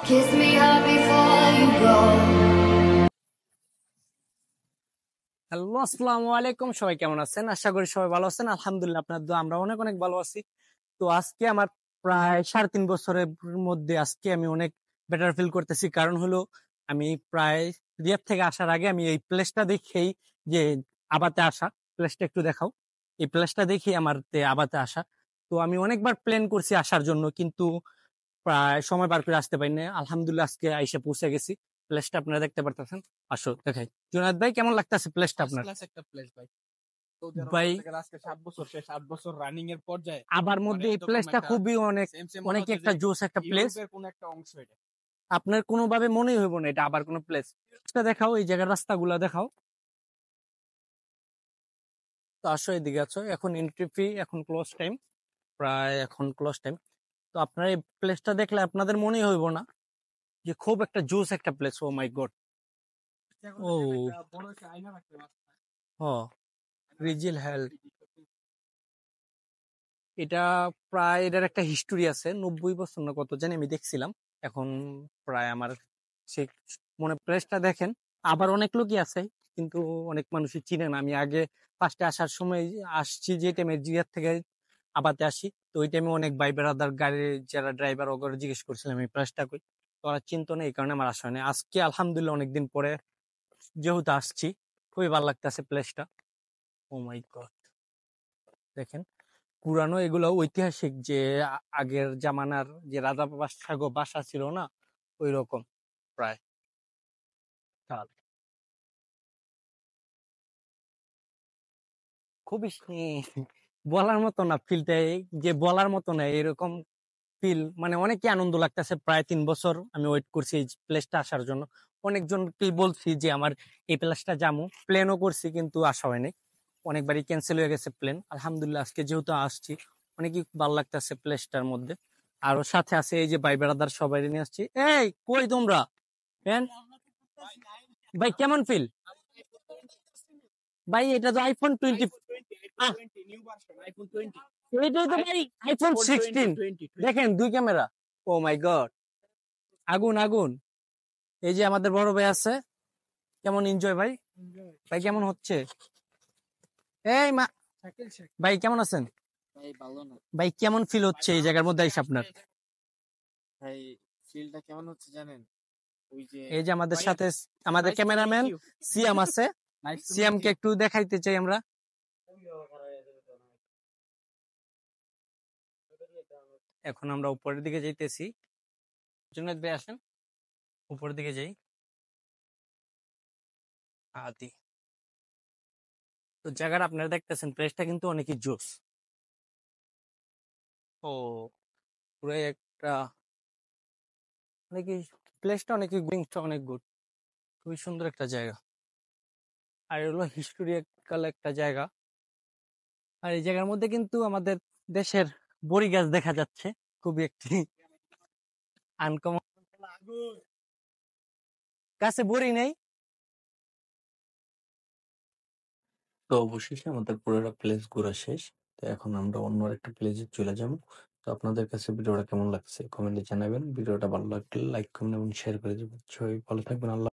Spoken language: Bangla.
Kiss me hard before you go. Hello, আসসালামু আলাইকুম। সবাই কেমন আছেন? আশা করি সবাই ভালো আছেন। আলহামদুলিল্লাহ, আপনার দোয়া আমরা অনেক অনেক ভালো আছি। তো আজকে আমার প্রায় 3.5 বছরের মধ্যে আজকে আমি অনেক বেটার ফিল করতেছি। কারণ হলো আমি প্রায় রিয়াদ থেকে আসার আগে আমি এই প্লেসটা দেখেই যে আবাতে আসা, প্লেসটা একটু দেখাও। এই প্লেসটা দেখেই আমার আবাতে আসা। তো আমি অনেকবার প্ল্যান করছি আসার জন্য, কিন্তু প্রায় সময় পার করে আসতে পারিনি। আলহামদুলিল্লাহ আজকে আইসা পৌঁছে গেছি। প্লেসটা আপনারা দেখতে পারতেছেন। আসো দেখাই। জুনায়েদ ভাই, কেমন লাগতেছে প্লেসটা ফার্স্ট আপনার? ক্লাস একটা প্লেস ভাই। সৌদি আরব ভাই, বলতে গেলে আজকে 7 বছর শেষ, 8 বছর রানিং এর পর্যায়ে। আবার মানে মধ্যে এই এরকম প্লেসটা একটা খুবই মনে অনেক হচ্ছে একটা যে জোস একটা প্লেস। ইউরোপের কোন একটা অংশ এটা। আপনার কোনোভাবে মনেই হইব না এটা আবার কোনো প্লেস। দেখাও, এই জায়গার রাস্তাগুলা দেখাও। তো আসো, এদিকে আছো। এখন এন্ট্রি ফি, এখন ক্লোজ টাইম, প্রায় এখন ক্লোজ টাইম। তো আপনার এই প্লেসটা দেখলে আপনাদের মনেই হইব না যে খুব একটা জোস একটা প্লেস। ও মাই গড। ও একটা বড় একটা আয়না রাখতে পারছে। ও রিজিল হেলথ, এটা প্রায় এটার একটা হিস্টোরি আছে। 90 বছর না কত জানি আমি দেখছিলাম। এখন প্রায় আমার সে মনে প্লেসটা দেখেন। আবার অনেক লোকই আছে, কিন্তু অনেক মানুষই চিনে না। আমি আগে ফার্স্টে আসার সময় আসছি যে টাইমে জিয়ার থেকে আবাতে আসি, তো ওই টাইমে অনেক ভাই বেড়াদার গাড়ির যারা ড্রাইভার ওগুলো জিজ্ঞেস করছিলাম এই প্লেসটা কই। তো ওরা চিনতো না, এই কারণে আমার আসা হয়নি। আজকে আলহামদুলিল্লাহ অনেকদিন পরে যেহেতু আসছি, খুবই ভালো লাগতেছে প্লেসটা। ও মাই গড, দেখেন পুরানো এগুলো ঐতিহাসিক যে আগের জামানার যে রাজা বাদশাহ বাসা ছিল না, ওই রকম প্রায় কাল। খুবই বলার মতো না ফিলটা, যে বলার মতো না এরকম ফিল। মানে অনেকই আনন্দ লাগতেছে। প্রায় 3 বছর আমি ওয়েট করছি এই প্লেসটা আসার জন্য। অনেকজনকে বলছি যে আমার এই প্লেসটা যাবো, প্ল্যানও করছি, কিন্তু আসা হয়নি। অনেকবারই ক্যান্সেল হয়ে গেছে প্ল্যান। আলহামদুলিল্লাহ আজকে যেহেতু আসছি, অনেকই ভালো লাগতেছে প্লেসটার মধ্যে। আরো সাথে আছে এই যে ভাই বেড়াদার সবাই নিয়ে আসছি। এই কই তোমরা? কেন ভাই, কেমন ফিল? ভাই এটা তো আইফোন 20। নিউ ভার্সন আইফোন 20 এটাই তো ভাই আইফোন 16। 20 দেখেন 2 ক্যামেরা। ও মাই গড, আগুন আগুন। এই যে আমাদের বড় ভাই আছে। কেমন এনজয় ভাই? ভাই কেমন হচ্ছে? এই মা, ভাই কেমন আছেন? ভাই ভালো না ভাই কেমন ফিল হচ্ছে এই জায়গার মধ্যে এসে আপনার? ভাই, ফিলটা কেমন হচ্ছে জানেন? ওই যে এই যে আমাদের সাথে আমাদের ক্যামেরাম্যান সিয়াম আছে। সিয়ামকে একটু দেখাইতে চাই আমরা। এখন আমরা উপরের দিকে যাইতেছি। জুনায়েদ ভাই আসেন, উপরের দিকে যাই। আদি তো জায়গাটা আপনারা দেখতেছেন, প্লেসটা কিন্তু অনেকই জোস। ও পুরো একটা অনেকই, প্লেসটা অনেকই গুইংটা অনেক গুড। খুবই সুন্দর একটা জায়গা। আর এগুলো হিস্টোরিক্যাল একটা জায়গা। আর এই জায়গার মধ্যে কিন্তু আমাদের দেশের বড়ি গাছ দেখা যাচ্ছে, খুবই একটি আনকমন। গাছে বড়ি নেই। তো অবশেষে আমাদের পুরোটা প্লেস ঘোরা শেষ। তো এখন আমরা অন্য একটা প্লেসে চলে যাব। তো আপনাদের কাছে ভিডিওটা কেমন লাগছে কমেন্টে জানাবেন। ভিডিওটা ভালো লাগলে লাইক কমেন্ট এবং শেয়ার করে দেবেন। সবাই ভালো থাকবেন। আল্লাহ।